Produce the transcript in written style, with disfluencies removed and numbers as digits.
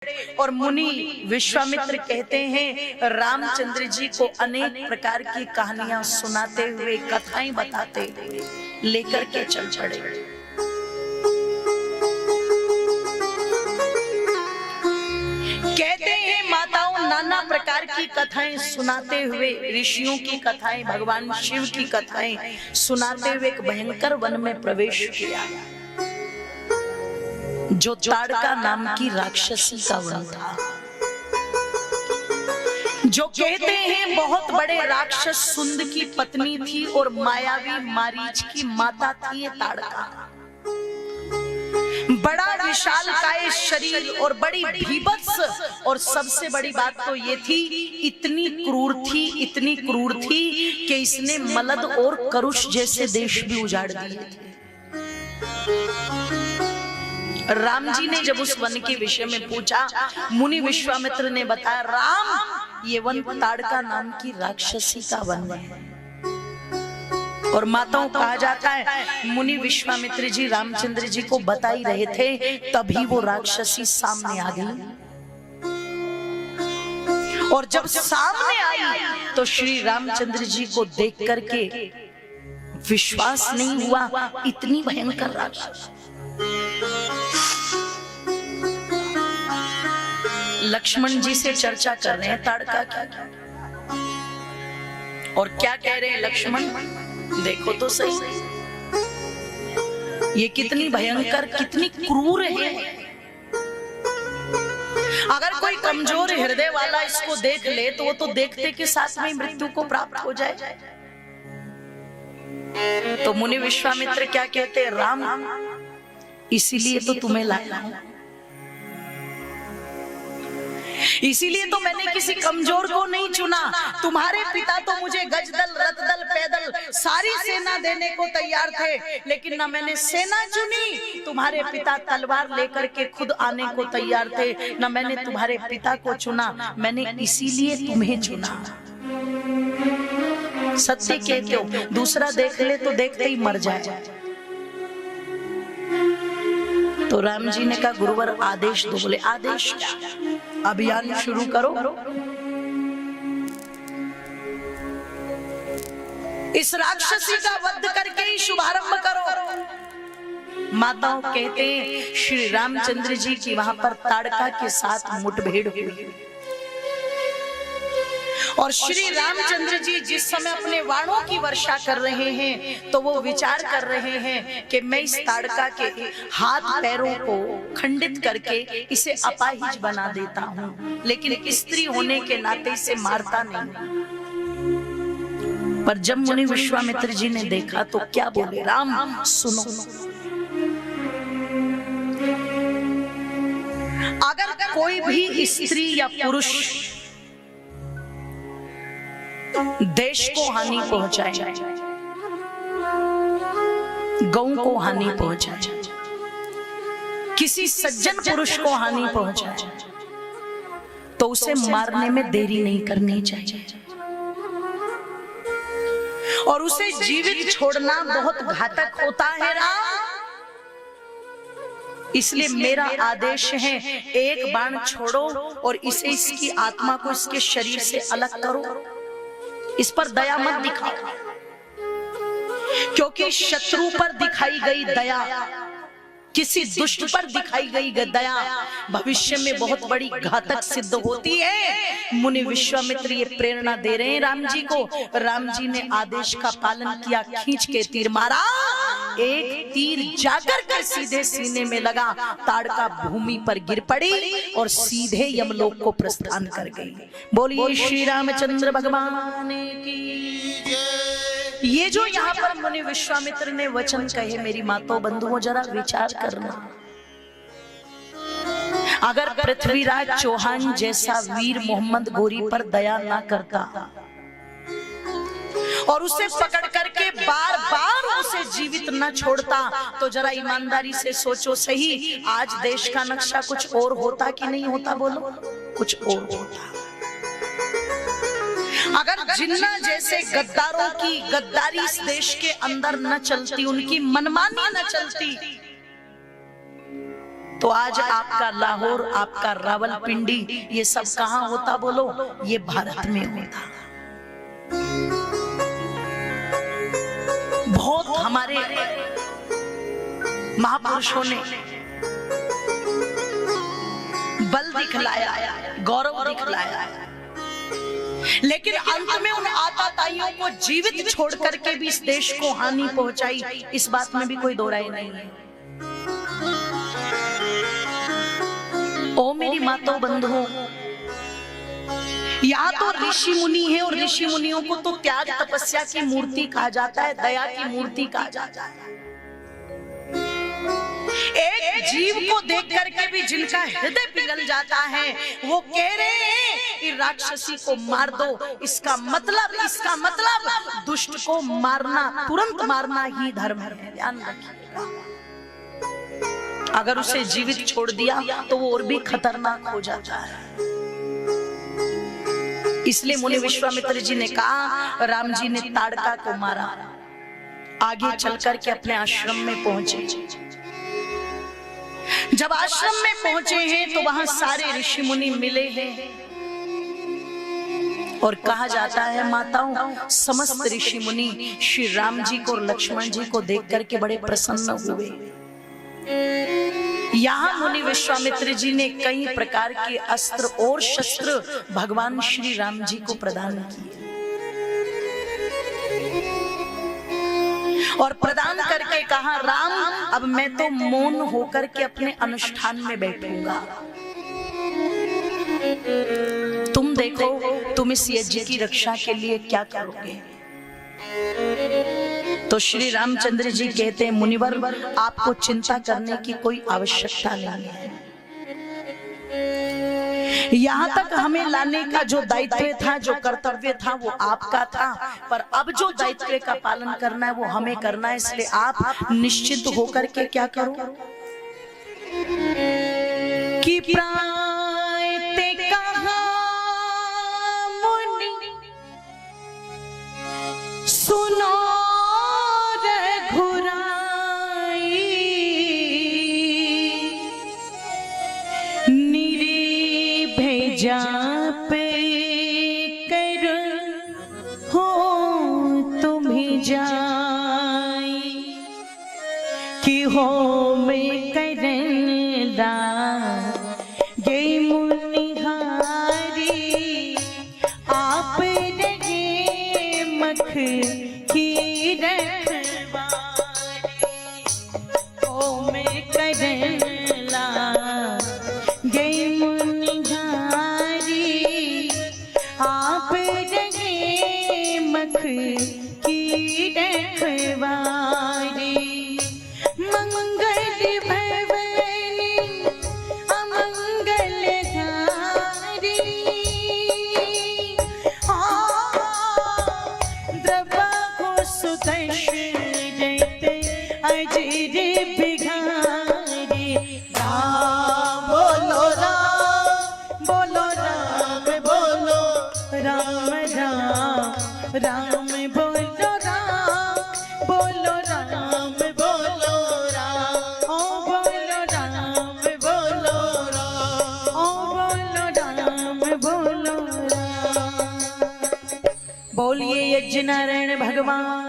और मुनि विश्वामित्र कहते हैं रामचंद्र जी को अनेक प्रकार की कहानियां सुनाते हुए, कथाएं बताते हुए लेकर के चल पड़े। कहते हैं माताओं नाना प्रकार की कथाएं सुनाते हुए, ऋषियों की कथाएं, भगवान शिव की कथाएं सुनाते हुए एक भयंकर वन में प्रवेश किया, जो ताड़का नाम की राक्षसी का वन था। जो कहते हैं बहुत बड़े राक्षस सुंद की पत्नी थी और मायावी मारीच की माता थी ये ताड़का। बड़ा विशालकाय शरीर और बड़ी भीभत्स, और सबसे बड़ी बात तो ये थी इतनी क्रूर थी कि इसने मलद और करुष जैसे देश भी उजाड़ दिए थे। राम जी ने जब उस वन के विषय में पूछा, मुनि विश्वामित्र ने बताया, राम ये वन ताड़का नाम की राक्षसी का वन है। और माताओं कहा जाता है मुनि विश्वामित्र जी रामचंद्र जी को बता ही रहे थे, तभी वो राक्षसी सामने आ गई। और जब सामने आई तो श्री रामचंद्र जी को देख करके विश्वास नहीं हुआ, इतनी भयंकर राक्षस। लक्ष्मण जी से चर्चा कर रहे हैं ताड़का की, और क्या कह रहे हैं लक्ष्मण, देखो तो सही ये कितनी भयंकर, कितनी क्रूर है। अगर कोई कमजोर हृदय वाला इसको देख ले तो वो तो देखते के साथ में मृत्यु को प्राप्त हो जाए। तो मुनि विश्वामित्र क्या कहते हैं, राम इसीलिए तो तुम्हें लाया हूं, इसीलिए तो मैंने किसी कमजोर को नहीं चुना। तुम्हारे पिता तो मुझे गजदल, रथदल, पैदल सारी सेना देने को तैयार थे, लेकिन ना मैंने सेना चुनी, तुम्हारे पिता तलवार लेकर के खुद आने को तैयार थे, ना मैंने तुम्हारे पिता को चुना, मैंने इसीलिए तुम्हें चुना। सत्य कहते हो, दूसरा देख ले तो देखते ही मर जाए। तो राम जी ने कहा गुरुवर आदेश दो। बोले आदेश क्या, अभियान शुरू करो, इस राक्षसी का वध करके ही शुभारंभ करो। माताओं कहते हैं श्री रामचंद्र जी की वहां पर ताड़का के साथ मुठभेड़ हुई, और श्री रामचंद्र जी जिस समय अपने वाणों की वर्षा कर रहे हैं तो वो विचार कर रहे हैं कि मैं इस ताड़का के हाथ पैरों को खंडित करके इसे अपाहिज बना देता हूं, लेकिन स्त्री होने के नाते इसे मारता नहीं। पर जब मुनि विश्वामित्र जी ने देखा तो क्या बोले, राम सुनो, अगर कोई भी स्त्री या पुरुष देश को हानि पहुंचाए, गौ को हानि पहुंचाए, किसी सज्जन पुरुष को हानि पहुंचाए, तो उसे मारने में देरी नहीं करनी चाहिए, और उसे जीवित छोड़ना बहुत घातक होता है राम। इसलिए मेरा आदेश है, एक बाण छोड़ो और इसे, इसकी आत्मा को इसके शरीर से अलग करो, इस पर दया मत दिखाओ, क्योंकि शत्रु पर दिखाई गई दया, किसी दुष्ट पर दिखाई गई दया भविष्य में बहुत बड़ी घातक सिद्ध होती है। मुनि विश्वामित्र ये प्रेरणा दे रहे हैं राम जी को। राम जी ने आदेश का पालन किया, खींच के तीर मारा, एक तीर जाकर के सीधे सीने में लगा, ताड़का भूमि पर गिर पड़ी और सीधे यमलोक को प्रस्थान कर गई। बोलिए श्री रामचंद्र भगवान की। ये जो यहाँ पर मुनि विश्वामित्र ने वचन कहे, मेरी माताओं बंधुओं जरा विचार करना, अगर पृथ्वीराज चौहान जैसा वीर मोहम्मद गोरी पर दया ना करता और उसे पकड़ करके बार बार उसे जीवित न छोड़ता, तो जरा ईमानदारी से सोचो सही, आज देश का नक्शा कुछ और होता कि नहीं होता? बोलो, कुछ और होता। अगर जिन्ना जैसे गद्दारों की गद्दारी इस देश के अंदर न चलती, उनकी मनमानी न चलती, तो आज आपका लाहौर, आपका रावलपिंडी, ये सब कहाँ होता बोलो? ये भारत में होता। बहुत हमारे महापुरुषों ने बल दिखलाया, गौरव दिखलाया, लेकिन अंत में उन आताताइयों को जीवित छोड़ करके भी इस देश को हानि पहुंचाई। इस बात में भी कोई दो राय नहीं है। ओ मेरी माताओं बंधुओं, यहाँ तो ऋषि मुनि है, और ऋषि मुनियों को तो त्याग तपस्या की मूर्ति कहा जाता है, दया की मूर्ति कहा जाता है। एक जीव को देख करके भी जिनका हृदय पिघल जाता है, वो कह रहे हैं कि राक्षसी को मार दो। इसका मतलब दुष्ट को मारना, तुरंत मारना ही धर्म है। ध्यान रखिएगा, अगर उसे जीवित छोड़ दिया तो वो और भी खतरनाक हो जाता है। इसलिए मुनि विश्वामित्र जी ने कहा, राम जी ने ताड़का को मारा। आगे चल करके अपने आश्रम में पहुंचे। जब आश्रम में पहुंचे हैं तो वहां सारे ऋषि मुनि मिले हैं, और कहा जाता है माताओं, समस्त ऋषि मुनि श्री राम जी को और लक्ष्मण जी को देख करके बड़े प्रसन्न हुए। यहाँ मुनि विश्वामित्र जी ने कई प्रकार के अस्त्र और शस्त्र भगवान श्री राम जी को प्रदान किए, और प्रदान करके कहा, राम अब मैं तो मौन होकर के अपने अनुष्ठान में बैठूंगा, तुम देखो तुम इस यज्ञ की रक्षा के लिए क्या करोगे। तो श्री रामचंद्र जी कहते हैं, मुनिवर आपको चिंता करने की कोई आवश्यकता नहीं है। यहाँ तक हमें लाने का जो दायित्व था, जो कर्तव्य था, वो आपका था, पर अब जो दायित्व का पालन करना है वो हमें करना है। इसलिए आप निश्चित होकर के क्या करो कि प्रायते कहा मुनि सुनो पे कर हो तुम्हें जाई कि हो में करला गई मुनिहारी आप रहे मख की रखवारी, हो में करला गई आप रहे मख की रखवारी, मंगल भवनी अमंगल धारी, द्रवा को सुदर्शनते अजर बिघारी, राम बोलो राम, बोलो राम, बोलो राम राम, राम बोलो राम, बोलो राम, बोलो राम, ओ बोलो राम, बोलो राम, ओ बोलो राम, बोलो राम। बोलिए यज्ञ नारायण भगवान